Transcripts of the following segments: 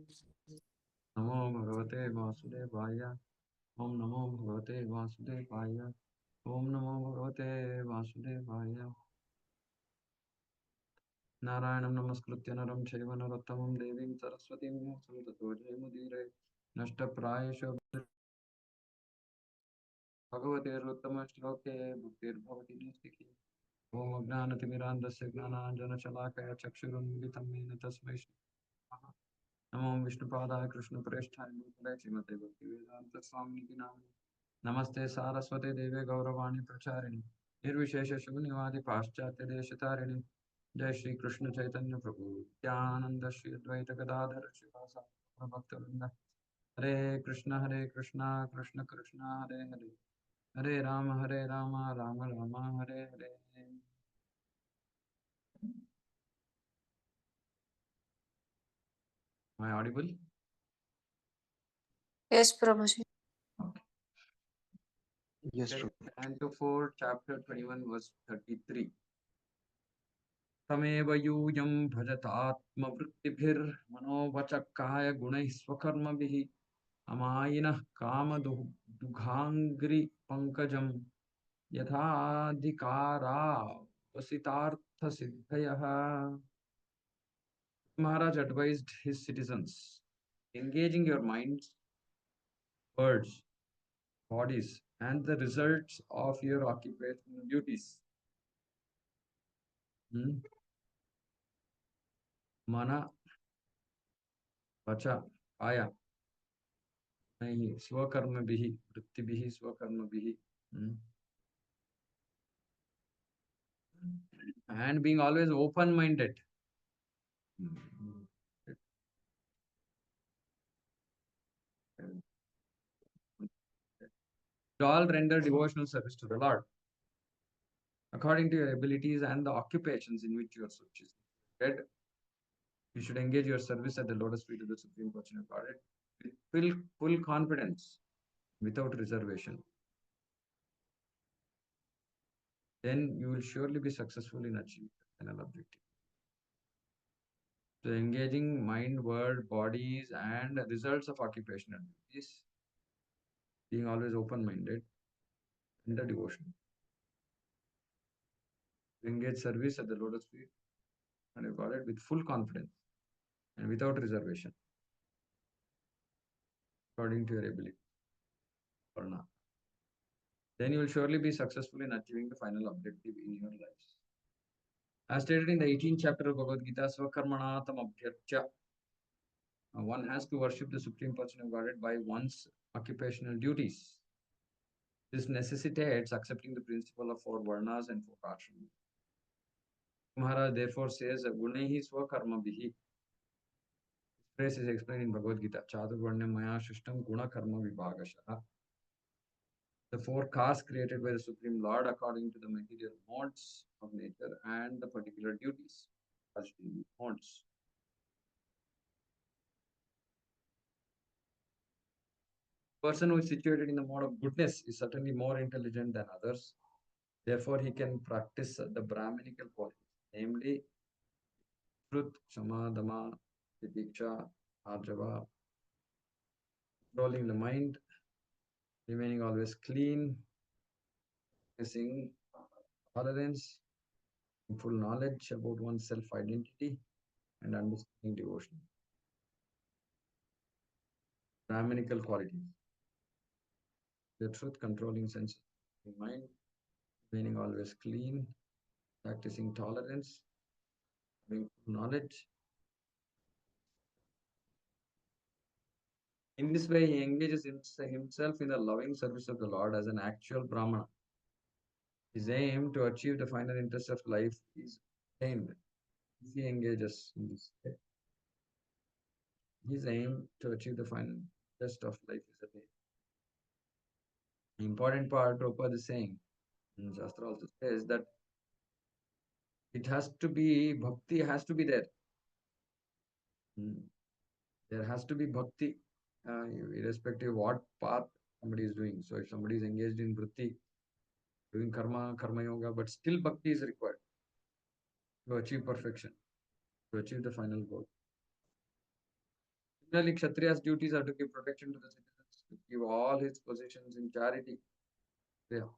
नमो भगवते वासुदेवाय। ओम नमो भगवते वासुदेवाय। ओम नमो भगवते वासुदेवाय। नारायणं नमस्कृत्य नरं चैव नरोत्तमं देवीं सरस्वतीं व्यासं ततो जयमुदीरये। नष्टप्रायेषु भगवतेरुत्तमश्लोके भक्तिर्भवति नैष्टिकी। ॐ अज्ञानतिमिरान्धस्य ज्ञानाञ्जनशलाकया चक्षुरुन्मिलितं येन तस्मै श्री नमो विष्णुपादाय कृष्णप्रेष्ठाय भूतले श्रीमते भक्तिवेदान्तस्वामिनिति नामिने। नमस्ते सारस्वते देवे गौरवाणी प्रचारिणि निर्विशेष शून्यवादि पाश्चात्य देशतारिणि। जय श्री कृष्ण चैतन्य प्रभु नित्यानंद श्री अद्वैत गदाधर श्रीवासादि भक्तवृंद। हरे कृष्ण कृष्ण कृष्ण हरे हरे, हरे Ram Ram Ram Hare Hare. Am I audible? Yes, Prabhuji. Okay. Yes, Prabhu. Canto 4, chapter 21, verse 33. तमेव यूयं भजतात्मवृत्तिभिर्मनोवचक्काय गुणैः स्वकर्मभिः अमायिनः कामदुघाङ्घ्रि पंकजं यथाधिकारावसितार्थसिद्धयः. Maharaj advised his citizens, engaging your minds, words, bodies, and the results of your occupational duties. Mana, vacha, kaya, swakarma bihi, vritti bihi, swakarma bihi. And being always open-minded. To all render devotional service to the Lord, according to your abilities and the occupations in which you are situated. You should engage your service at the lotus feet of the Supreme Personality of Godhead with full confidence, without reservation. Then you will surely be successful in achieving the final objective. So engaging mind, word, bodies, and results of occupational duties, being always open-minded, in the devotion. Engage service at the lotus feet and you got it with full confidence and without reservation, according to your ability or not. Then you will surely be successful in achieving the final objective in your lives. As stated in the 18th chapter of Bhagavad Gita, Swakarmanatam Abhyarcha, one has to worship the Supreme Person of Godhead by one's occupational duties. This necessitates accepting the principle of 4 varnas and 4 ashrams. Maharaj therefore says, Gunehi Swakarma Bihi. This phrase is explained in Bhagavad Gita, Chaturvarnyam Maya Shishtam Guna Karma Vibhagashaha. The 4 castes created by the Supreme Lord according to the material modes of nature and the particular duties. Modes. Person who is situated in the mode of goodness is certainly more intelligent than others. Therefore, he can practice the Brahminical qualities, namely truth, Shama, Dama, Titiksha, Arjava, controlling the mind, remaining always clean, practicing tolerance, full knowledge about one's self-identity, and understanding devotion. Brahminical qualities. The truth, controlling sense of mind, remaining always clean, practicing tolerance, having full knowledge. In this way, he engages himself in the loving service of the Lord as an actual Brahmana. His aim to achieve the final interest of life is attained if he engages in this way. His aim to achieve the final interest of life is attained. The important part Prabhupada is saying, and Shastra also says that it has to be, bhakti has to be there. There has to be bhakti, irrespective of what path somebody is doing. So if somebody is engaged in vritti, doing karma, karma yoga, but still bhakti is required to achieve perfection, to achieve the final goal. Similarly, Kshatriya's duties are to give protection to the citizens, to give all his possessions in charity. Yeah.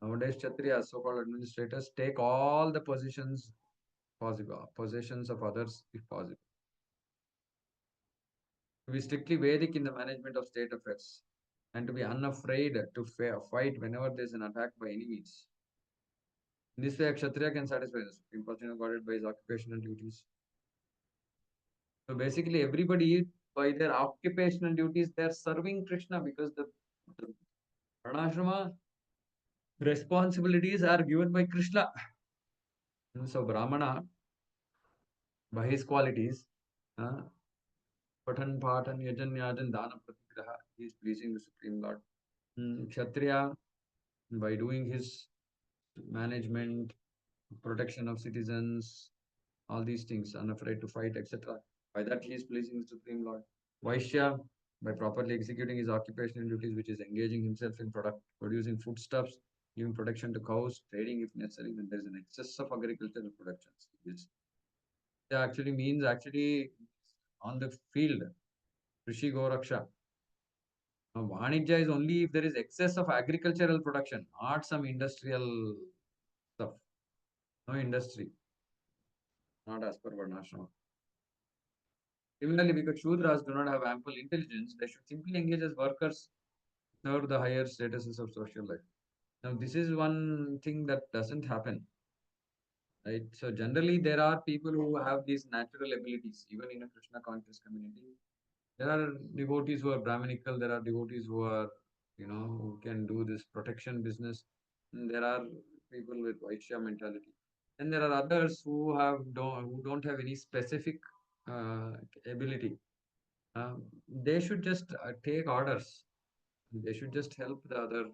Nowadays, Kshatriyas, so-called administrators, take all the possessions possible, possessions of others if possible. To be strictly Vedic in the management of state affairs, and to be unafraid to fight whenever there is an attack by enemies. In this way, a Kshatriya can satisfy the Supreme Personality of Godhead by his occupational duties. So basically, everybody, by their occupational duties, they are serving Krishna because the Varnashrama responsibilities are given by Krishna. So Brahmana, by his qualities, uh, Patan, Patan, Yajan, Yajan, Dana, Pratigraha, he is pleasing the Supreme Lord. Kshatriya, by doing his management, protection of citizens, all these things, unafraid to fight, etc. By that he is pleasing the Supreme Lord. Vaishya, by properly executing his occupational duties, which is engaging himself in producing foodstuffs, giving protection to cows, trading if necessary, when there is an excess of agricultural productions. This actually means on the field, Rishi Goraksha. Now, Vanijja is only if there is excess of agricultural production, not some industrial stuff. No industry, not as per Varnashrama. Similarly, because Shudras do not have ample intelligence, they should simply engage as workers, serve the higher statuses of social life. Now, this is one thing that doesn't happen, right? So, generally, there are people who have these natural abilities, even in a Krishna conscious community. There are devotees who are Brahminical, there are devotees who are, who can do this protection business. And there are people with Vaishya mentality. And there are others who don't have any specific uh, ability. They should just take orders. They should just help the other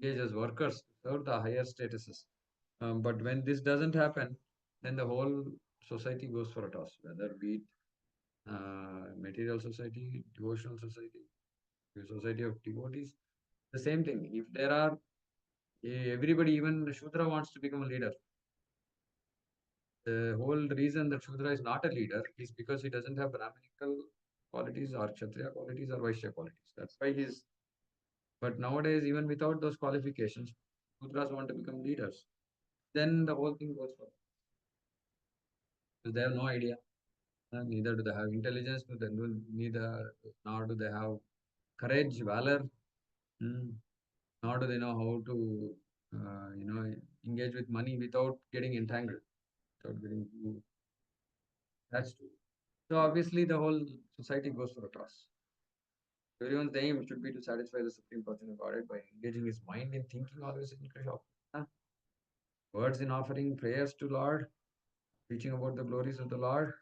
engage as workers, serve the higher statuses. But when this doesn't happen, then the whole society goes for a toss, whether be it material society, devotional society, society of devotees. The same thing. If there are everybody, even the Shudra wants to become a leader. The whole reason that Shudra is not a leader is because he doesn't have Brahminical qualities or Kshatriya qualities or Vaishya qualities. That's why he's. But nowadays, even without those qualifications, Shudras want to become leaders. Then the whole thing goes for. Because they have no idea. Neither do they have intelligence, neither nor do they have courage, valor. Nor do they know how to, engage with money without getting entangled, without getting too attached to it. So obviously, the whole society goes for a toss. Everyone's aim should be to satisfy the Supreme Person of Godhead by engaging his mind in thinking always in Krishna. Words in offering prayers to Lord, teaching about the glories of the Lord,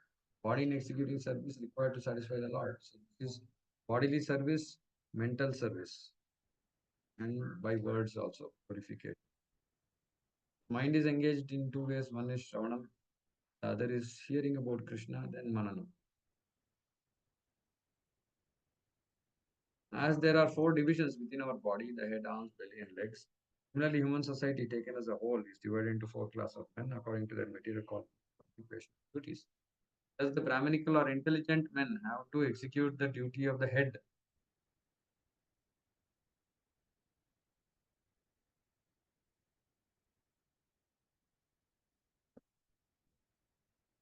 body in executing service required to satisfy the Lord. So this is bodily service, mental service, and by words also purification. Mind is engaged in two ways. One is Shravanam, the other is hearing about Krishna, then Mananam. As there are four divisions within our body, the head, arms, belly, and legs. Similarly, human society taken as a whole is divided into four classes of men according to their material qualification duties. Thus, the Brahminical or intelligent men have to execute the duty of the head.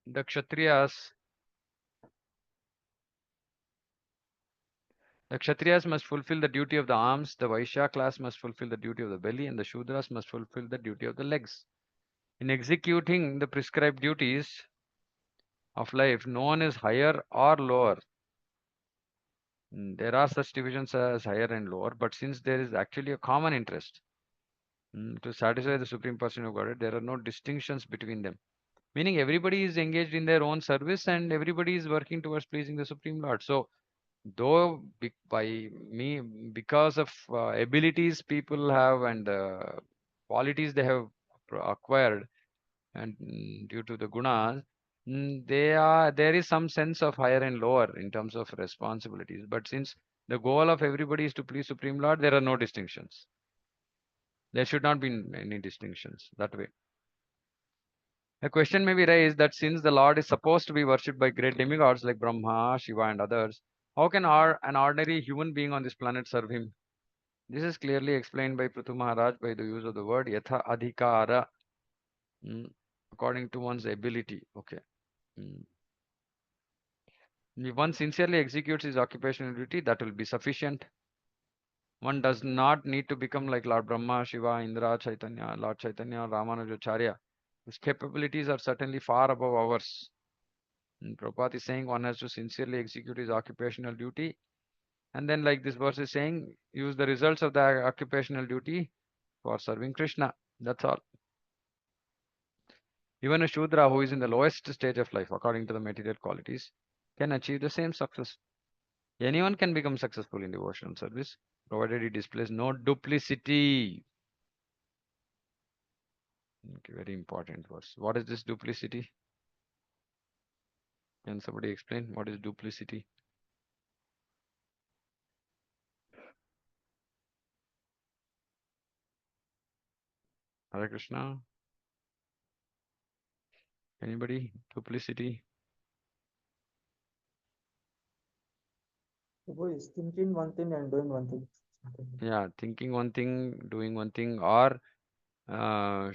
The Kshatriyas The Kshatriyas must fulfill the duty of the arms, the Vaishya class must fulfill the duty of the belly, and the Shudras must fulfill the duty of the legs. In executing the prescribed duties of life, no one is higher or lower. There are such divisions as higher and lower, but since there is actually a common interest to satisfy the Supreme Person of Godhead, there are no distinctions between them. Meaning everybody is engaged in their own service and everybody is working towards pleasing the Supreme Lord. So though because of abilities people have and qualities they have acquired and due to the gunas, there is some sense of higher and lower in terms of responsibilities, but since the goal of everybody is to please Supreme Lord, there are no distinctions. There should not be any distinctions that way. A question may be raised that since the Lord is supposed to be worshipped by great demigods like Brahma, Shiva, and others, how can an ordinary human being on this planet serve him? This is clearly explained by Prthu Maharaj by the use of the word yatha adhikara, according to one's ability. Okay. If one sincerely executes his occupational duty, that will be sufficient. One does not need to become like Lord Brahma, Shiva, Indra, Chaitanya, Lord Chaitanya, Ramanujacharya. His capabilities are certainly far above ours. And Prabhupada is saying one has to sincerely execute his occupational duty. And then, like this verse is saying, use the results of the occupational duty for serving Krishna. That's all. Even a Shudra who is in the lowest stage of life, according to the material qualities, can achieve the same success. Anyone can become successful in devotional service, provided he displays no duplicity. Okay, very important verse. What is this duplicity? Can somebody explain what is duplicity? Hare Krishna. Anybody? Duplicity? Prabhu is thinking one thing and doing one thing. Yeah, thinking one thing, doing one thing, or uh,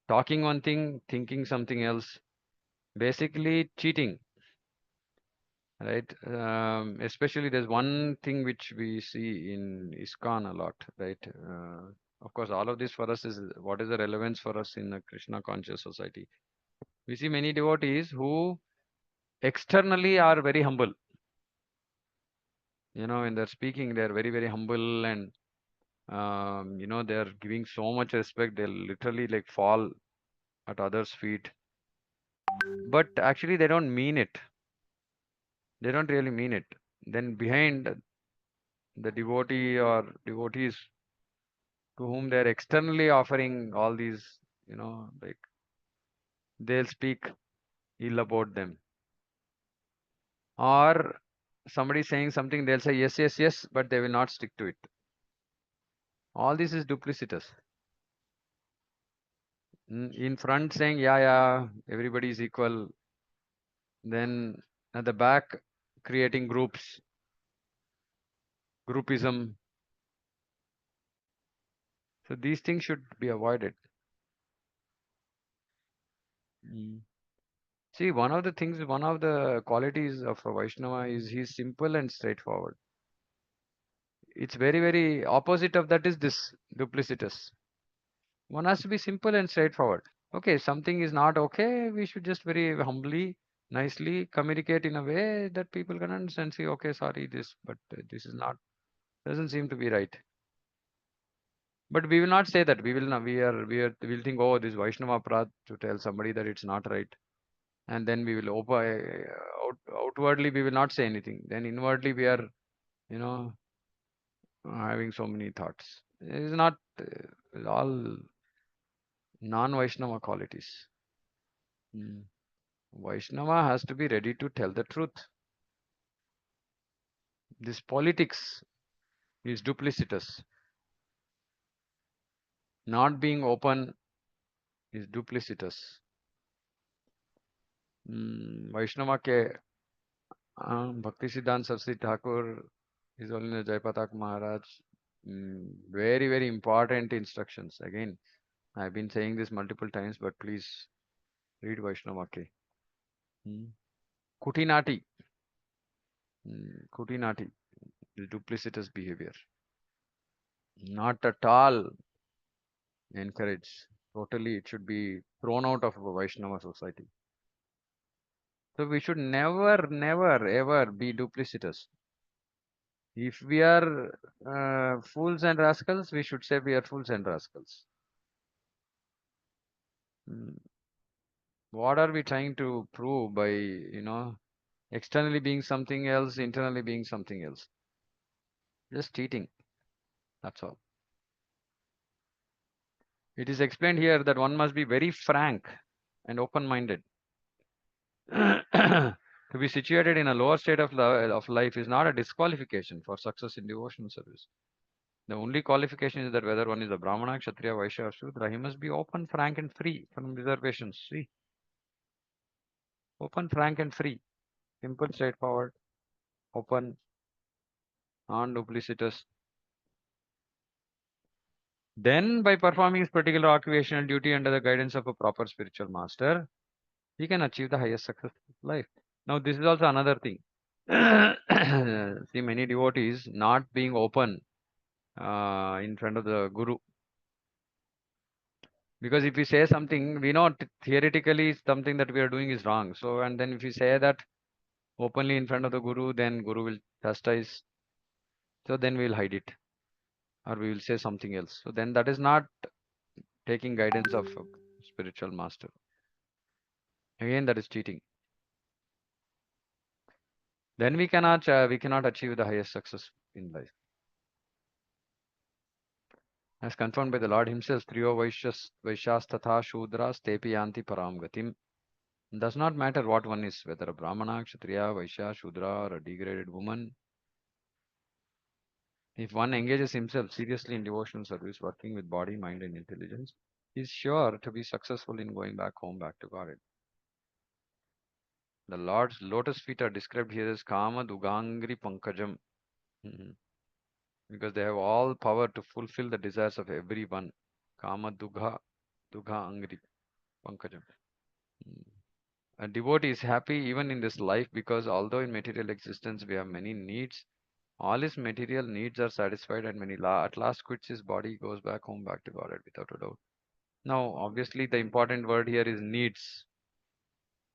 talking one thing, thinking something else. Basically, cheating, right? Especially there's one thing which we see in ISKCON a lot, right? Of course, all of this for us is what is the relevance for us in a Krishna conscious society. We see many devotees who externally are very humble. When they're speaking, they're very, very humble, and they're giving so much respect. They'll literally like fall at others' feet. But actually, they don't mean it. They don't really mean it. Then behind the devotee or devotees to whom they're externally offering all these, like they'll speak ill about them. Or somebody saying something, they'll say yes, yes, yes, but they will not stick to it. All this is duplicitous. In front saying, yeah, yeah, everybody is equal. Then at the back, creating groups, groupism. So these things should be avoided. See, one of the qualities of a Vaishnava is he's simple and straightforward. It's very, very opposite of that is this duplicitous. One has to be simple and straightforward. Okay, something is not okay, we should just very humbly, nicely communicate in a way that people can understand. Say, okay, sorry, but this is not, doesn't seem to be right. But we will not say that. We will not. We'll think, oh, this Vaishnava Prad to tell somebody that it's not right, and then we will outwardly we will not say anything. Then inwardly we are, you know, having so many thoughts. It is not all non-Vaishnava qualities. Vaishnava has to be ready to tell the truth. This politics is duplicitous. Not being open is duplicitous. Vaishnava ke Bhakti Siddhanta Saraswati Thakur, His Holiness Jaipatak Maharaj, very, very important instructions. Again, I've been saying this multiple times, but please read Vaishnava ke. Kutinati. Kutinati is duplicitous behavior. Not at all encouraged. Totally, it should be thrown out of a Vaishnava society. So we should never, never, ever be duplicitous. If we are fools and rascals, we should say we are fools and rascals. What are we trying to prove by, externally being something else, internally being something else? Just cheating. That's all. It is explained here that one must be very frank and open-minded. To be situated in a lower state of life is not a disqualification for success in devotional service. The only qualification is that whether one is a Brahmana, Kshatriya, Vaishya, or Shudra, he must be open, frank, and free from reservations. See, Open, frank, and free. Simple, straightforward, open, non-duplicitous. Then, by performing his particular occupational duty under the guidance of a proper spiritual master, he can achieve the highest success of life. Now, this is also another thing. See, many devotees not being open in front of the Guru. Because if we say something, we know theoretically something that we are doing is wrong. So, and then if we say that openly in front of the Guru, then Guru will chastise. So then we will hide it, or we will say something else. So then that is not taking guidance of a spiritual master. Again, that is cheating. Then we cannot achieve the highest success in life. As confirmed by the Lord himself, Triyo Vaishyas Tatha Shudras Tepi Yanti Param Gatim. Does not matter what one is, whether a Brahmana, Kshatriya, Vaishya, Shudra, or a degraded woman. If one engages himself seriously in devotional service, working with body, mind, and intelligence, he is sure to be successful in going back home, back to Godhead. The Lord's lotus feet are described here as Kama Dugangri Pankajam. Because they have all power to fulfill the desires of everyone. Kama Dugha Angri Pankajam. A devotee is happy even in this life because although in material existence we have many needs, all his material needs are satisfied, and when he at last quits his body, goes back home, back to Godhead without a doubt. Now, obviously, the important word here is needs,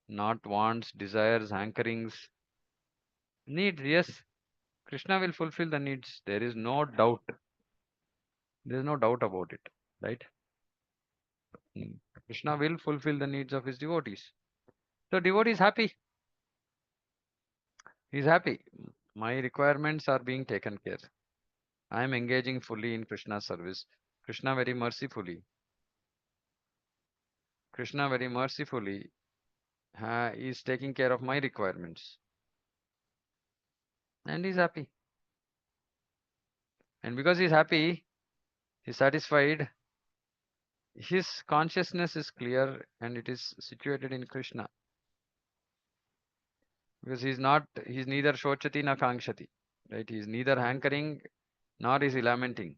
not wants, desires, hankerings. Needs, yes, Krishna will fulfill the needs. There is no doubt. There is no doubt about it, right? Krishna will fulfill the needs of his devotees. So, devotee is happy. He is happy. My requirements are being taken care. I am engaging fully in Krishna's service. Krishna very mercifully is taking care of my requirements. And he's happy. And because he's happy, he's satisfied, his consciousness is clear and it is situated in Krishna. Because he's neither shochati nor kangshati. Right? He's neither hankering nor is he lamenting.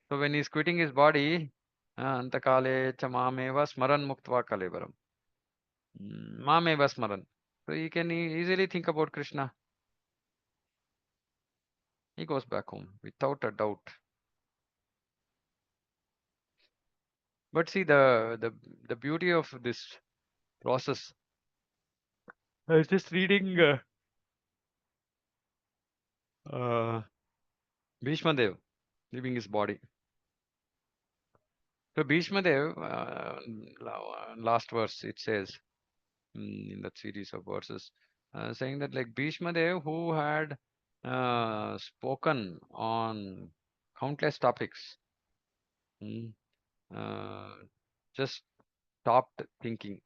So when he's quitting his body, antakale chamameva smaran muktva kalevaram. Mameva smaran. So he can easily think about Krishna. He goes back home without a doubt. But see the beauty of this process. I was just reading Bhishma Dev leaving his body. So Bhishma Dev, last verse it says in that series of verses, saying that like Bhishma Dev, who had spoken on countless topics, just stopped thinking,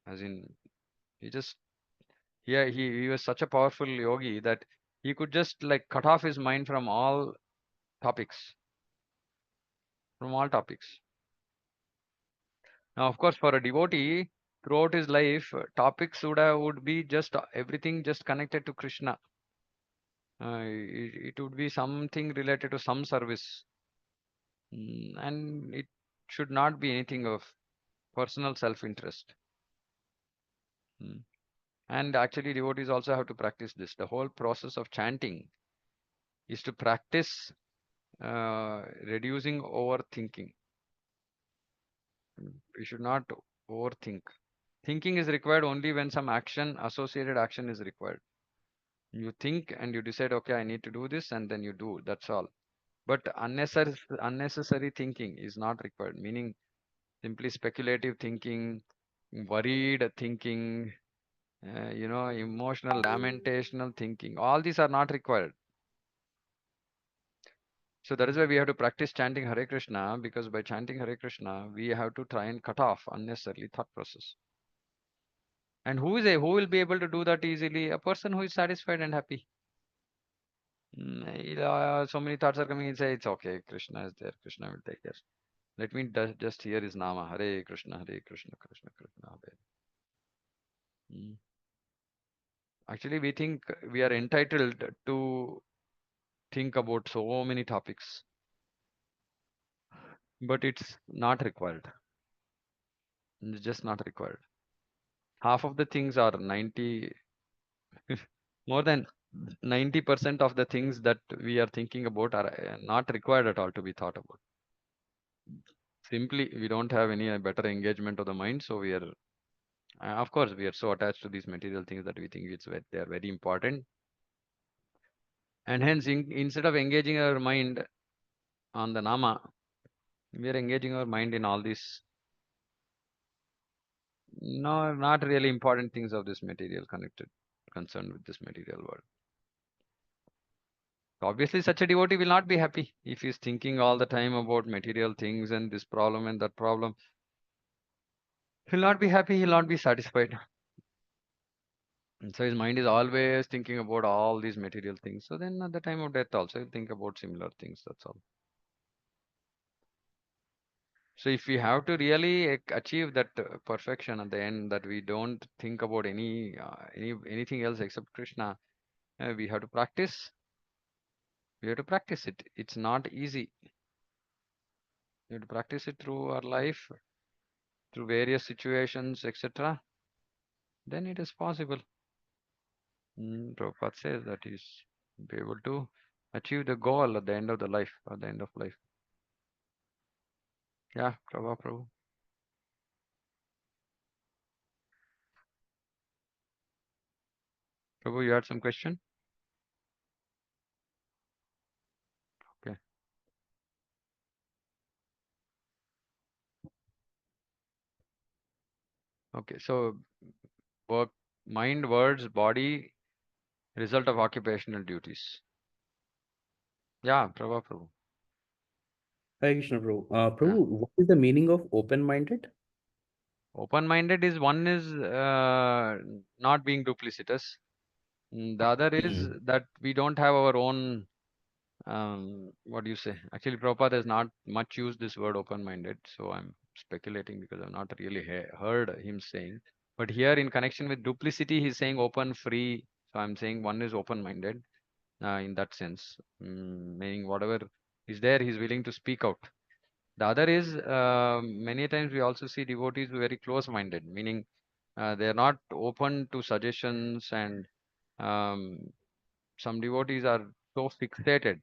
as in he just he was such a powerful yogi that he could just like cut off his mind from all topics, Now, of course, for a devotee, throughout his life, topics would be just everything just connected to Krishna. It would be something related to some service, and it should not be anything of personal self-interest. And actually, devotees also have to practice this. The whole process of chanting is to practice reducing overthinking. We should not overthink. Thinking is required only when some associated action is required. You think and you decide, okay, I need to do this, and then you do. That's all. But unnecessary thinking is not required, meaning simply speculative thinking, worried thinking, emotional, lamentational thinking. All these are not required. So that is why we have to practice chanting Hare Krishna, because by chanting Hare Krishna, we have to try and cut off unnecessarily thought process. And who will be able to do that easily? A person who is satisfied and happy. So many thoughts are coming and say, it's okay, Krishna is there, Krishna will take care. Let me just hear his Nama, Hare Krishna, Krishna Krishna, Hare. Mm. Actually, we think we are entitled to think about so many topics, but it's not required. It's just not required. Half of the things are 90, more than 90% of the things that we are thinking about are not required at all to be thought about. Simply, we don't have any better engagement of the mind, so we are, of course, we are so attached to these material things that we think they are very important, and hence, instead of engaging our mind on the nama, we are engaging our mind in all these no, not really important things of this material concerned with this material world. Obviously, such a devotee will not be happy if he's thinking all the time about material things and this problem and that problem. He'll not be happy, he'll not be satisfied. And so his mind is always thinking about all these material things. So then at the time of death also, he'll think about similar things, that's all. So if we have to really achieve that perfection at the end, that we don't think about anything else except Krishna, we have to practice. We have to practice it. It's not easy. We have to practice it through our life, through various situations, etc. Then it is possible. Prabhupada says that is be able to achieve the goal at the end of the life, at the end of life. Yeah, Prabhu. Prabhu, you had some question? Okay. Okay, so work, mind, words, body, result of occupational duties. Yeah, Prabhu. Hare Krishna, Prabhu. Yeah. Prabhu, what is the meaning of open-minded? Open-minded is one is not being duplicitous. The other is that we don't have our own, what do you say? Actually, Prabhupada has not much used this word open-minded, so I'm speculating because I've not really heard him saying. But here, in connection with duplicity, he's saying open, free. So I'm saying one is open-minded in that sense, meaning whatever is there, he's willing to speak out. The other is many times we also see devotees very close-minded, meaning they are not open to suggestions, and um, some devotees are so fixated,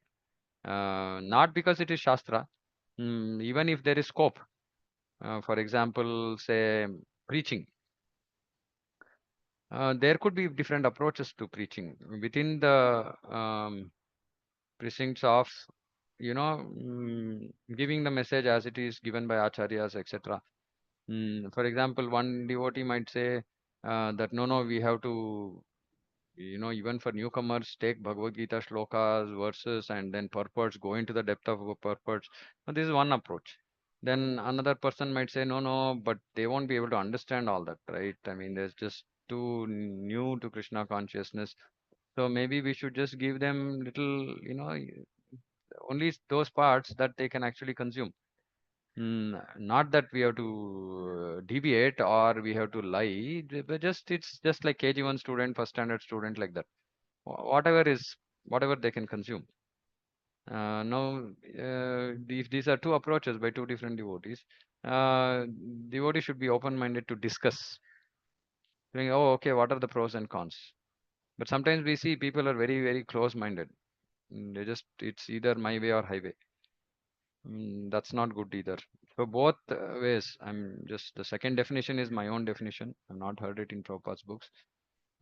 not because it is Shastra, even if there is scope. For example, say preaching. There could be different approaches to preaching within the precincts of, giving the message as it is given by acharyas, etc. For example, one devotee might say that no, we have to, even for newcomers, take Bhagavad Gita shlokas, verses, and then purports, go into the depth of purports. Now, this is one approach. Then another person might say, no, but they won't be able to understand all that, right? I mean, there's just too new to Krishna consciousness. So maybe we should just give them little, only those parts that they can actually consume. Not that we have to deviate or we have to lie, but it's just like KG1 student, first standard student, like that. Whatever they can consume. Now, if these are two approaches by two different devotees, devotee should be open-minded to discuss. Saying, oh, okay, what are the pros and cons? But sometimes we see people are very, very close-minded. It's either my way or highway. That's not good either. So both ways, the second definition is my own definition. I've not heard it in Prabhupada's books,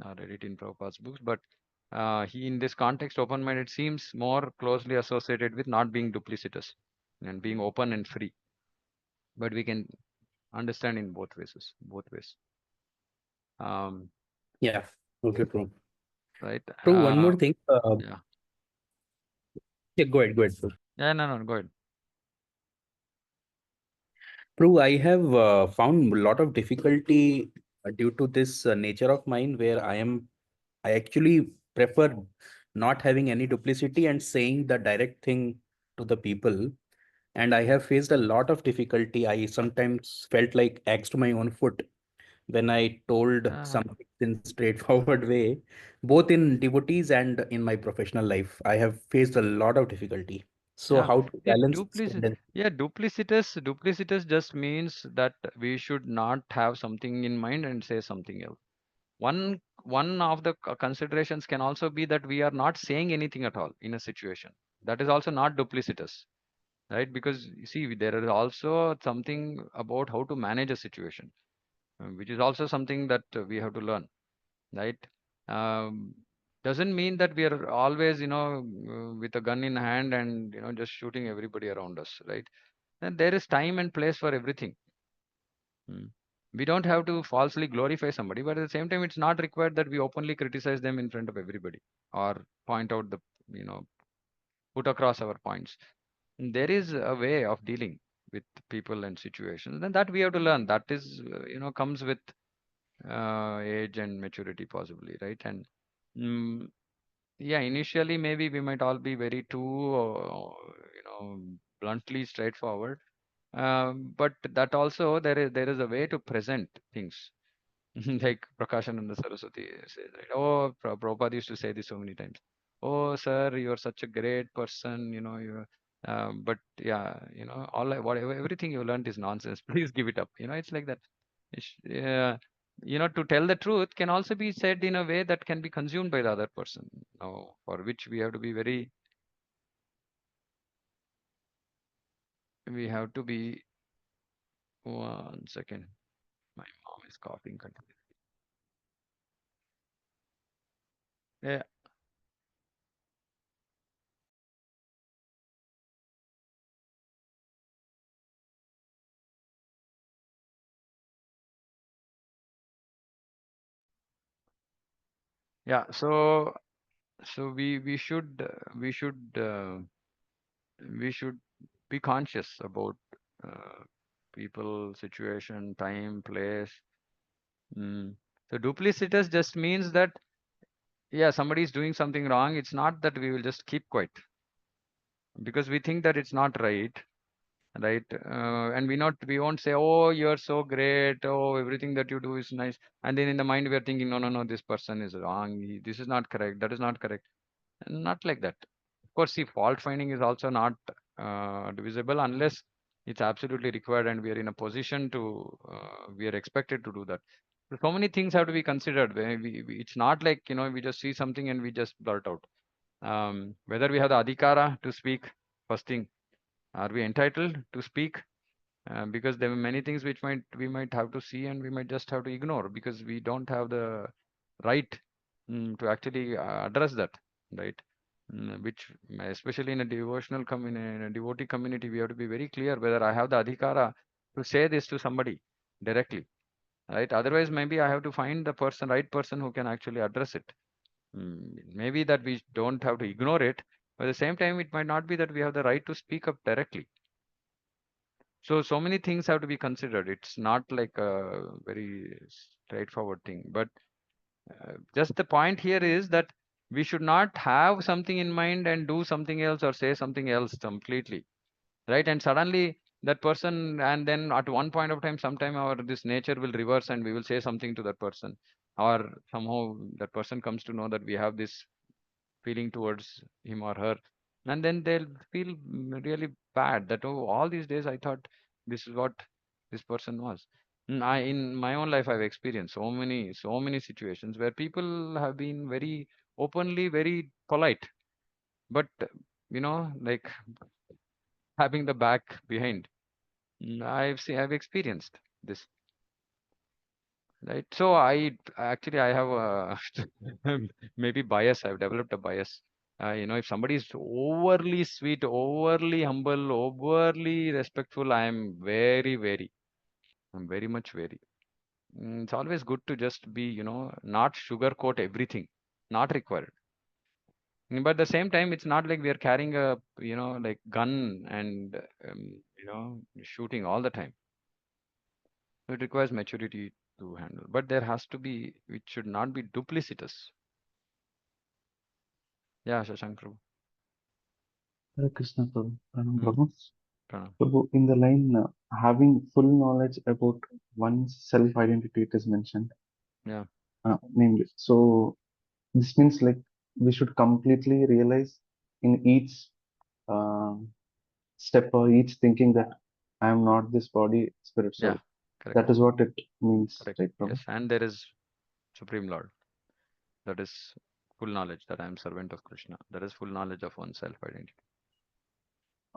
read it in Prabhupada's books, but he, in this context, open-minded seems more closely associated with not being duplicitous and being open and free. But we can understand in both ways. Yeah. Okay, Prabhu. Right. Prabhu, one more thing. Yeah. Yeah, go ahead, Prabhu. Yeah, no, go ahead. Prabhu, I have found a lot of difficulty due to this nature of mine, where I actually prefer not having any duplicity and saying the direct thing to the people. And I have faced a lot of difficulty. I sometimes felt like axe to my own foot when I told Ah. something in straightforward way, both in devotees and in my professional life. I have faced a lot of difficulty. So Yeah. how to See, balance this tendency? duplicitous just means that we should not have something in mind and say something else. One of the considerations can also be that we are not saying anything at all in a situation. That is also not duplicitous, right? Because you see, there is also something about how to manage a situation, which is also something that we have to learn, right? Um, doesn't mean that we are always, with a gun in hand and just shooting everybody around us, right? And there is time and place for everything. Mm. We don't have to falsely glorify somebody, but at the same time, it's not required that we openly criticize them in front of everybody or point out you know, put across our points. There is a way of dealing with people and situations, and that we have to learn. That is, comes with age and maturity, possibly, right? And mm, yeah, initially maybe we might all be very too, bluntly straightforward. But that also there is a way to present things. Like Prakashananda Saraswati says, right? Oh, Prabhupada used to say this so many times. Oh, sir, you're such a great person, but yeah, whatever, everything you learned is nonsense. Please give it up. It's like that. To tell the truth can also be said in a way that can be consumed by the other person. For which we have to be, one second. My mom is coughing continuously. Yeah, yeah. So we should we should be conscious about uh, people, situation, time, place. Mm. So duplicitous just means that, yeah, somebody is doing something wrong. It's not that we will just keep quiet because we think that it's not right, right? And we won't say, oh, you're so great, oh, everything that you do is nice, and then in the mind we are thinking, no, no, no, this person is wrong, this is not correct, that is not correct. Not like that. Of course, see, fault finding is also not divisible unless it's absolutely required and we are in a position to, we are expected to do that. So many things have to be considered. It's not like, we just see something and we just blurt out. Whether we have the adhikara to speak, first thing, are we entitled to speak? Because there are many things which we might have to see and we might just have to ignore because we don't have the right to actually address that, right? Which especially in a in a devotee community, we have to be very clear whether I have the adhikara to say this to somebody directly, right? Otherwise, maybe I have to find the right person who can actually address it. Maybe that we don't have to ignore it, but at the same time, it might not be that we have the right to speak up directly. So many things have to be considered. It's not like a very straightforward thing. But just the point here is that we should not have something in mind and do something else or say something else completely, right? And suddenly that person, and then at one point of time, sometime our this nature will reverse and we will say something to that person, or somehow that person comes to know that we have this feeling towards him or her, and then they'll feel really bad that, oh, all these days I thought this is what this person was. In my own life I've experienced so many situations where people have been very openly very polite, but like having the back behind. I've experienced this. Right. So I have a maybe bias. I've developed a bias. If somebody is overly sweet, overly humble, overly respectful, I'm very much wary. It's always good to just be, not sugarcoat everything, not required. But at the same time, it's not like we are carrying a, like gun and, shooting all the time. It requires maturity to handle, but there has to be, it should not be duplicitous. Yeah, Shashank Prabhu. Hare Krishna Prabhu. Pranam Hmm. Prabhu. Pranam. Prabhu, in the line, having full knowledge about one's self-identity, it is mentioned. Yeah. namely. So this means like we should completely realize in each uh, step or each thinking that I am not this body, spirit, soul. Yeah, correct. That is what it means, Correct. right, Prabhu? Yes, and there is Supreme Lord. That is full knowledge that I am servant of Krishna. That is full knowledge of one's self-identity.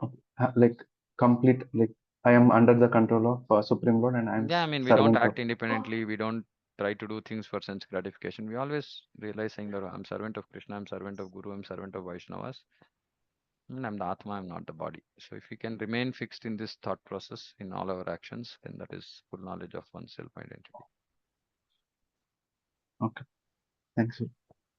Okay. Like complete, like I am under the control of Supreme Lord and I am Yeah, I mean, we don't servant of. act independently. We don't try to do things for sense gratification. We always realize saying that I'm servant of Krishna, I'm servant of Guru, I'm servant of Vaishnavas. And I'm the Atma, I'm not the body. So if we can remain fixed in this thought process in all our actions, then that is full knowledge of one's self-identity. Okay. Thanks.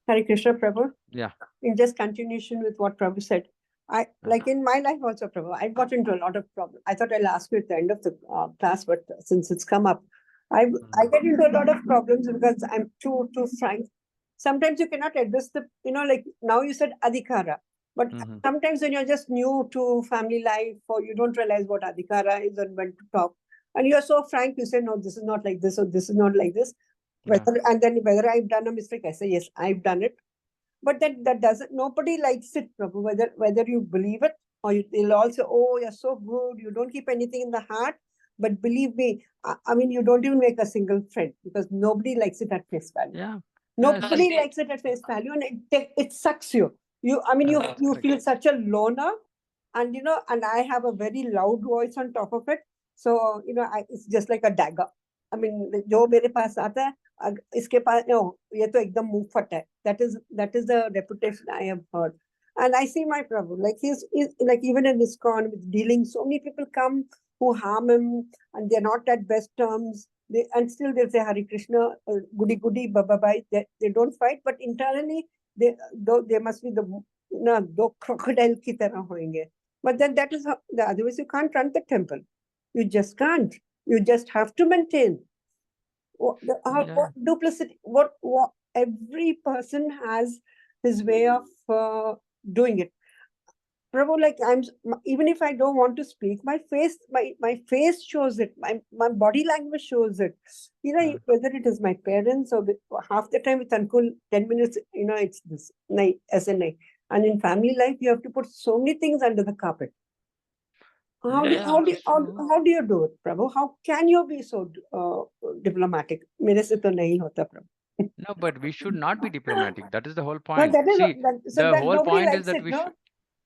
Hare Krishna, Prabhu. Yeah. In just continuation with what Prabhu said, I like in my life also, Prabhu, I got into a lot of problems. I thought I'll ask you at the end of the class, but since it's come up, I get into a lot of problems because I'm too frank. Sometimes you cannot address the, like now you said adhikara, but sometimes when you're just new to family life or you don't realize what adhikara is and when to talk, and you're so frank, you say, no, this is not like this or this is not like this. And then whether I've done a mistake, I say, yes, I've done it. But that doesn't, nobody likes it, Prabhu, whether you believe it or they'll also, oh, you're so good, you don't keep anything in the heart. But believe me, I mean, you don't even make a single friend because nobody likes it at face value. Yeah. Nobody likes it at face value, and it sucks you. You feel such a loner, and and I have a very loud voice on top of it. So it's just like a dagger. I mean, जो मेरे पास आता है, इसके पास ये तो एकदम मुंह फट है. That is the reputation I have heard. And I see my Prabhu, like he's like even in ISKCON with dealing, so many people come who harm him, and they're not at best terms. And still they'll say Hare Krishna, goody goody, bye bye. They don't fight, but internally they must be दो crocodile की तरह होंगे. But then that is how, otherwise you can't run the temple. You just can't. You just have to maintain. What duplicity? What every person has his way of doing it. Prabhu, like even if I don't want to speak, my face shows it. My body language shows it. Whether it is my parents or half the time with Ankul, 10 minutes, it's this as a night. And in family life, you have to put so many things under the carpet. How do you do it, Prabhu? How can you be so diplomatic? मेरे से तो नहीं होता, Prabhu. No, but we should not be diplomatic. That is the whole No, point. that is See, so the that whole nobody point likes is that it, we no? should.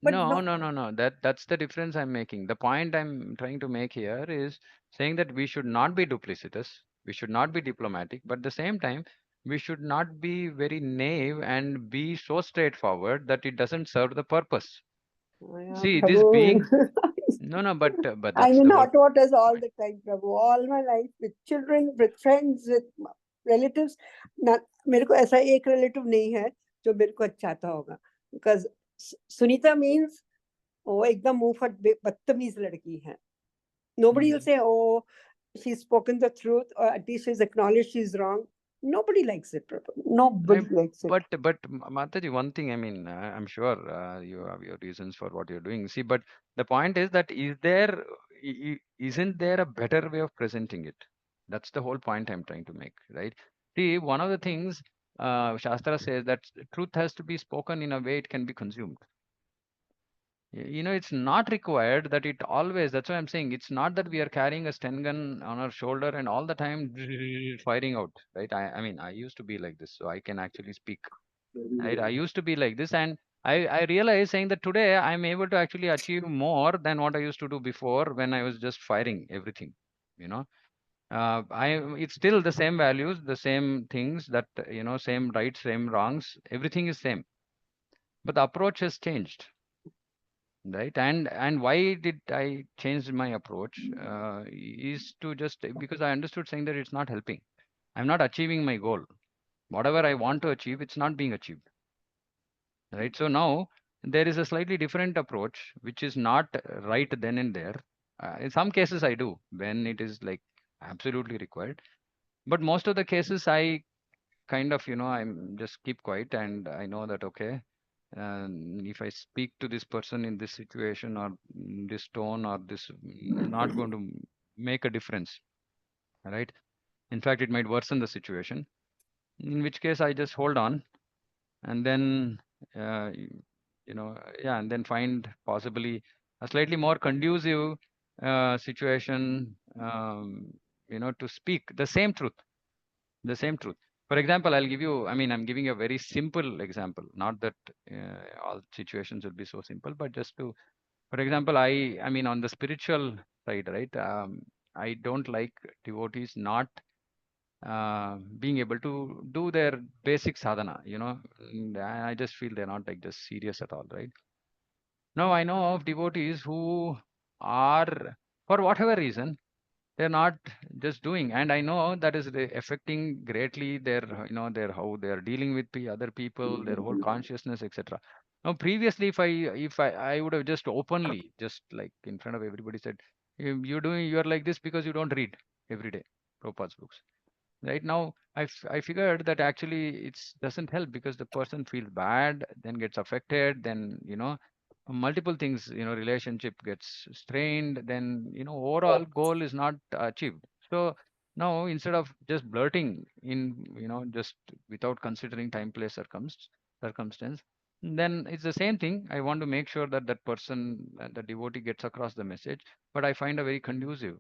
But No. That's the difference I'm making. The point I'm trying to make here is saying that we should not be duplicitous. We should not be diplomatic. But at the same time, we should not be very naive and be so straightforward that it doesn't serve the purpose. See, this being but I'm that's in the whole hot waters all point. the time, Prabhu. All my life with children, with friends, with relatives. मेरे को ऐसा एक relative नहीं है जो मेरे को चाहता होगा. Because Sunita means वो एकदम मुंह फट बदतमीज लड़की है. Nobody will say, oh, she's spoken the truth, or at least she's acknowledged she's wrong. Nobody likes it, Prabhu. Nobody likes it. But Mataji, one thing, I mean, I'm sure you have your reasons for what you're doing. See, but the point is that isn't there a better way of presenting it? That's the whole point I'm trying to make, right? See, one of the things Shastra says that truth has to be spoken in a way it can be consumed. It's not required that it always, that's why I'm saying it's not that we are carrying a Sten gun on our shoulder and all the time firing out, right? I mean, I used to be like this, so I can actually speak, right? I used to be like this, and I realized saying that today I'm able to actually achieve more than what I used to do before when I was just firing everything, you know. It's still the same values, the same things that, same rights, same wrongs, everything is same, but the approach has changed. Right, and why did I change my approach? Is to just because I understood saying that it's not helping. I'm not achieving my goal. Whatever I want to achieve, it's not being achieved. Right. So now there is a slightly different approach, which is not right then and there. In some cases, I do when it is like absolutely required. But most of the cases, I kind of, I'm just keep quiet and I know that okay, if I speak to this person in this situation or this tone or this not going to make a difference, right? In fact, it might worsen the situation. in which case I just hold on, and then uh, yeah, and then find possibly a slightly more conducive situation, to speak the same truth. The same truth. For example, I'll give you, I mean, I'm giving a very simple example, not that all situations will be so simple, but just to, for example, I mean, on the spiritual side, right? I don't like devotees not being able to do their basic sadhana, and I just feel they're not like just serious at all, right? Now I know of devotees who are, for whatever reason, they're not just doing, and I know that is affecting greatly their, their how they are dealing with the other people, their whole consciousness, etc. Now, previously, if I would have just openly, just like in front of everybody, said, you're like this because you don't read every day Prabhupada's books. Right now, I figured that actually it doesn't help because the person feels bad, then gets affected, then multiple things, relationship gets strained, then overall goal is not achieved. So now instead of just blurting in, just without considering time, place, circumstance, then it's the same thing. I want to make sure that that person, the devotee, gets across the message, but I find a very conducive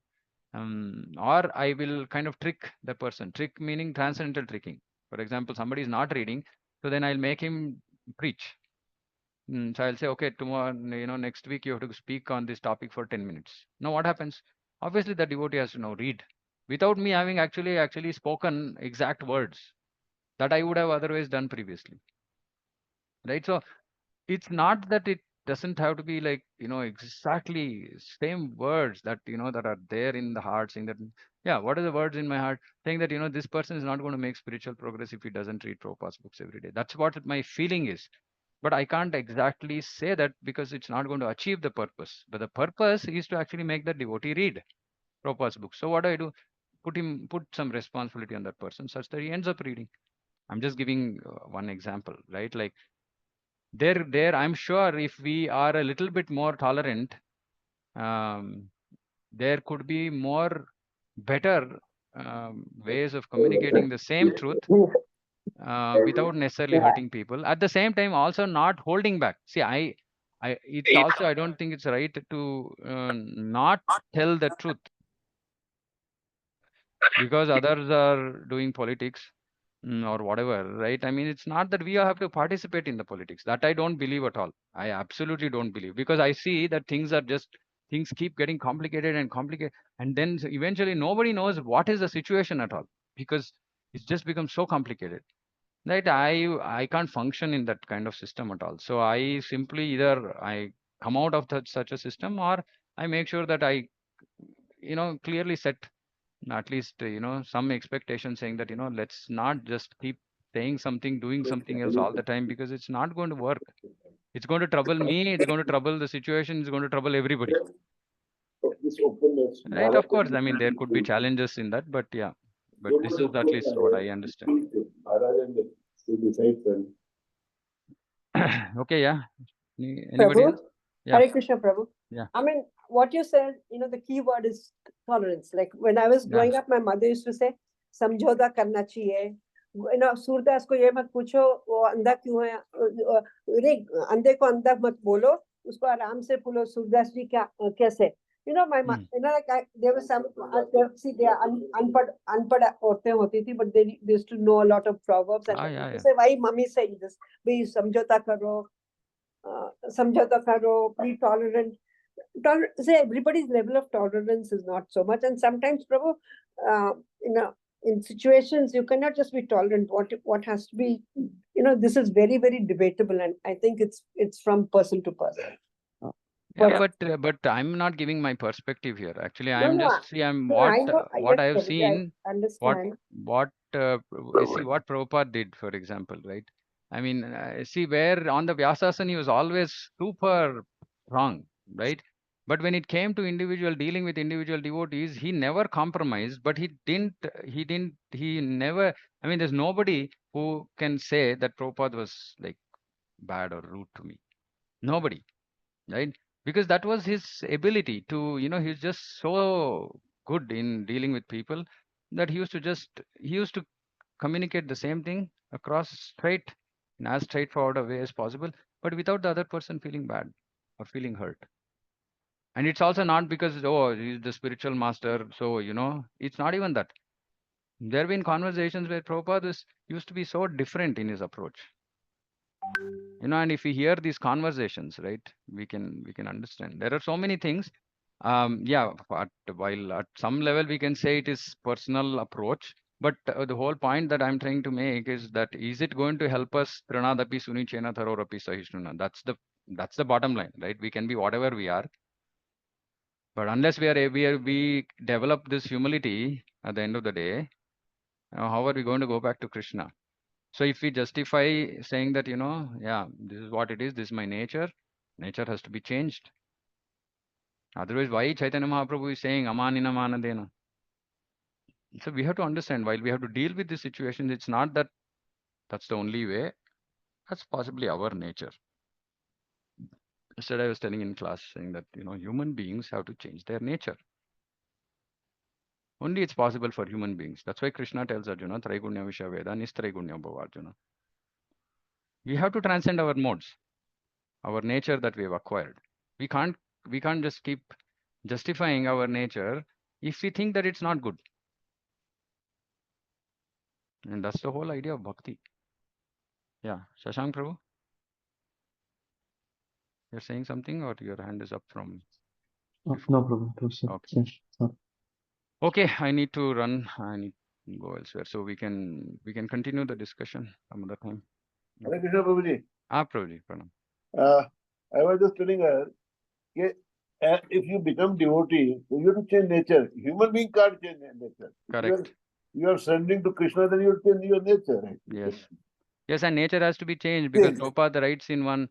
or I will kind of trick the person. Trick meaning transcendental tricking. For example, somebody is not reading, so then I'll make him preach. So I'll say, okay, tomorrow, next week you have to speak on this topic for 10 minutes. Now what happens? Obviously, the devotee has to now read without me having actually spoken exact words that I would have otherwise done previously. Right? So it's not that it doesn't have to be like exactly same words that that are there in the heart, saying that, yeah, what are the words in my heart saying that this person is not going to make spiritual progress if he doesn't read Prabhupada's books every day. That's what my feeling is, but I can't exactly say that because it's not going to achieve the purpose. But the purpose is to actually make the devotee read Prabhupada's books. So what do? Put some responsibility on that person such that he ends up reading. I'm just giving one example, right? Like I'm sure if we are a little bit more tolerant, um, there could be more better ways of communicating the same truth without necessarily hurting people. At the same time, also not holding back. See, it's also, I don't think it's right to not tell the truth because others are doing politics or whatever, right? I mean, it's not that we have to participate in the politics. That I don't believe at all. I absolutely don't believe because I see that things keep getting complicated and complicated, and then eventually nobody knows what is the situation at all because it's just become so complicated. Right? I can't function in that kind of system at all. So I simply either I come out of such a system or I make sure that I clearly set at least some expectation saying that let's not just keep saying something, doing something else all the time because it's not going to work. It's going to trouble me, it's going to trouble the situation, it's going to trouble everybody. Right? Of course, I mean there could be challenges in that, but yeah, but this is at least what I understand. Okay, yeah. Anybody Prabhu, else? Yeah. Hare Krishna, Prabhu. Yeah. I mean, what you said, the key word is tolerance. Like when I was growing up, my mother used to say, "Samjhota karna chahiye." Surdas को ये मत पूछो वो अंधा क्यों है, अरे अंधे को अंधा मत बोलो, उसको आराम से बोलो सूरदास जी क्या कैसे. My like there was some see they are अनपढ़ औरतें होती थी, but they used to know a lot of proverbs and they say why mummy saying this, be समझौता करो, समझौता करो, be tolerant. Say everybody's level of tolerance is not so much, and sometimes, Prabhu, in situations you cannot just be tolerant. What has to be, this is very very debatable, and I think it's from person to person. Yeah, but I'm not giving my perspective here. Actually, I'm just what I have seen. I understand. What see what Prabhupada did, for example, right? I mean, see where on the Vyasasana he was always super wrong, right? But when it came to dealing with individual devotees, he never compromised. But he never. I mean, there's nobody who can say that Prabhupada was like bad or rude to me. Nobody, right? Because that was his ability to, he's just so good in dealing with people that he used to communicate the same thing across straight, in as straightforward a way as possible, but without the other person feeling bad or feeling hurt. And it's also not because, oh, he's the spiritual master, so, it's not even that. There have been conversations where Prabhupada used to be so different in his approach. And if we hear these conversations, right, we can understand. There are so many things. While at some level we can say it is personal approach, but the whole point that I'm trying to make is that is it going to help us pranadapi sunichena tharorapi sahishnuna? That's the bottom line, right? We can be whatever we are, but unless we develop this humility at the end of the day, how are we going to go back to Krishna? So if we justify saying that, this is what it is, this is my nature has to be changed. Otherwise, why Chaitanya Mahaprabhu is saying amanina manadena? So we have to understand, while we have to deal with this situation, it's not that that's the only way. That's possibly our nature. Yesterday I was telling in class saying that, human beings have to change their nature. Only it's possible for human beings. That's why Krishna tells Arjuna, Traigunya Visha Veda, Nistraigunya Bhava Arjuna. We have to transcend our modes, our nature that we have acquired. We can't just keep justifying our nature if we think that it's not good. And that's the whole idea of bhakti. Yeah, Shashank Prabhu, you're saying something or your hand is up from No problem. Okay. Sorry. Okay, I need to run. I need to go elsewhere. So we can continue the discussion some other time. Hare Krishna Prabhuji. Prabhuji, pranam. I was just telling her, if you become devotee, you have to change nature. Human being can't change nature. Correct. You are surrendering to Krishna, then you have to change your nature. Right? Yes. Yes, and nature has to be changed because Yes. Prabhupada writes in one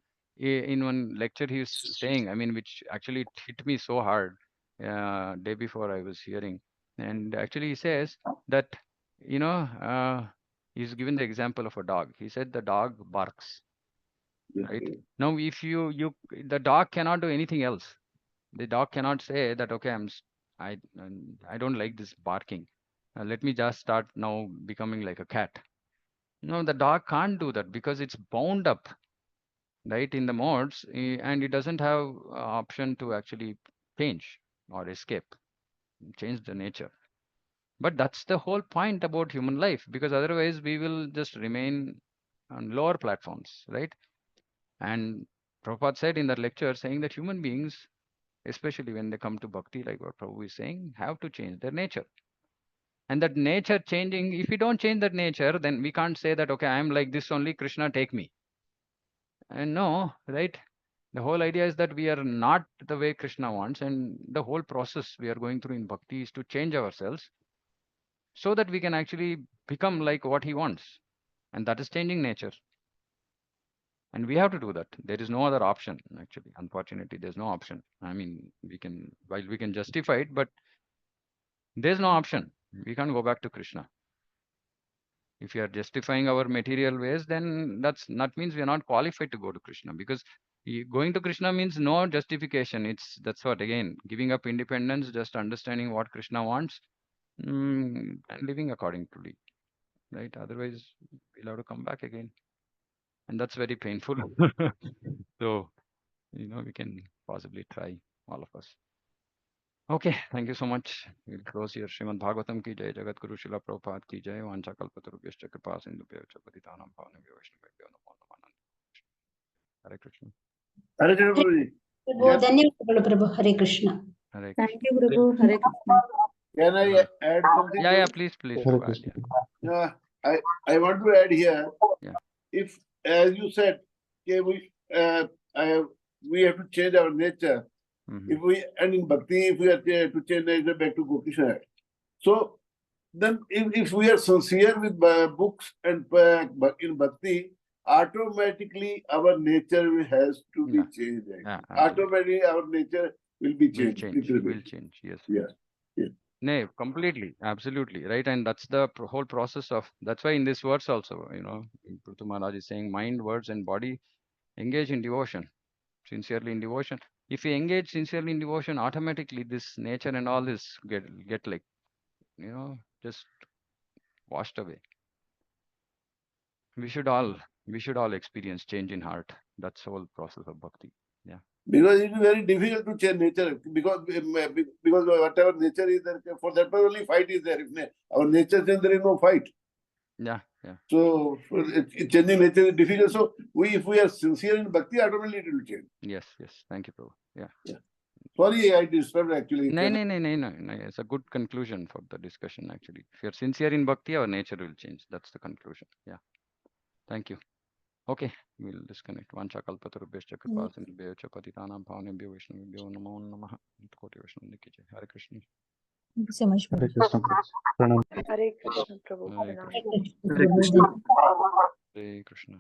lecture he was saying, which actually hit me so hard day before I was hearing. And actually he says that, he's given the example of a dog. He said the dog barks. Right? Now, if the dog cannot do anything else. The dog cannot say that, okay, I don't like this barking. Let me just start now becoming like a cat. No, the dog can't do that because it's bound up, right, in the modes, and it doesn't have option to actually change or escape, change the nature. But that's the whole point about human life, because otherwise we will just remain on lower platforms, right? And Prabhupada said in that lecture, saying that human beings, especially when they come to bhakti, like what Prabhu is saying, have to change their nature. And that nature changing, if we don't change that nature, then we can't say that, okay, I'm like this only, Krishna, take me. And no, right? The whole idea is that we are not the way Krishna wants, and the whole process we are going through in bhakti is to change ourselves so that we can actually become like what he wants. And that is changing nature. And we have to do that. There is no other option, actually. Unfortunately, there's no option. We can justify it, but there's no option. We can't go back to Krishna. If you are justifying our material ways, then that means we are not qualified to go to Krishna, because going to Krishna means no justification. That's what, again, giving up independence, just understanding what Krishna wants, and living accordingly, right? Otherwise, we'll have to come back again, and that's very painful. So, we can possibly try, all of us. Okay, thank you so much. We'll close here. Srimad Bhagavatam ki jai, Jagat Guru Srila Prabhupada ki jai, Vancha Kalpatarubhyascha Kripa Sindhubhyo Cha Patitanam Pavanebhyo Vaishnavebhyo Namo Namaha. Hare Krishna. Hare Krishna Prabhuji. Prabhu, ధన్యవాదాలు ప్రభు Hare Krishna. Hare Thank Krishna. you, Prabhu. Hare Krishna. Can I add something? Yeah, to it? please Hare do add. Krishna. Yeah. I want to add here. Yeah. If, as you said, we have to change our nature. Mhm. And in bhakti, if we are to change nature back to Krishna. So then, if we are sincere with books and in bhakti, automatically our nature has to be Yeah. changed. Right? Yeah, absolutely. Automatically our nature will be changed. Will change, yes. Yeah. Yeah. No, completely, absolutely, right? And that's the whole process of, that's why in this verse also, Prthu Maharaj is saying, mind, words, and body engage in devotion, sincerely in devotion. If we engage sincerely in devotion, automatically this nature and all this get like, just washed away. We should all experience change in heart. That's the whole process of bhakti. Because it is very difficult to change nature, because whatever nature is there, for that purpose only fight is there. If our nature changes, there is no fight. Yeah. So changing nature is difficult. So if we are sincere in bhakti, automatically it will change. Yes. Thank you, Prabhu. Yeah. Sorry, I disturbed actually. No. It's a good conclusion for the discussion actually. If you're sincere in bhakti, our nature will change. That's the conclusion. Yeah. Thank you. Okay, we'll disconnect. Vancha kalpatarubhyascha kripasindhubhyo cha patitanam pavanebhyo vaishnavebhyo namo namaha. Koti Vaishnava ki jai. Hare Krishna. Thank you so much, Hare Prabhu. Krishna, Prabhu. Pranam. Hare Krishna, Prabhu. Hare Pranam. Krishna. Hare Krishna. Hare Krishna.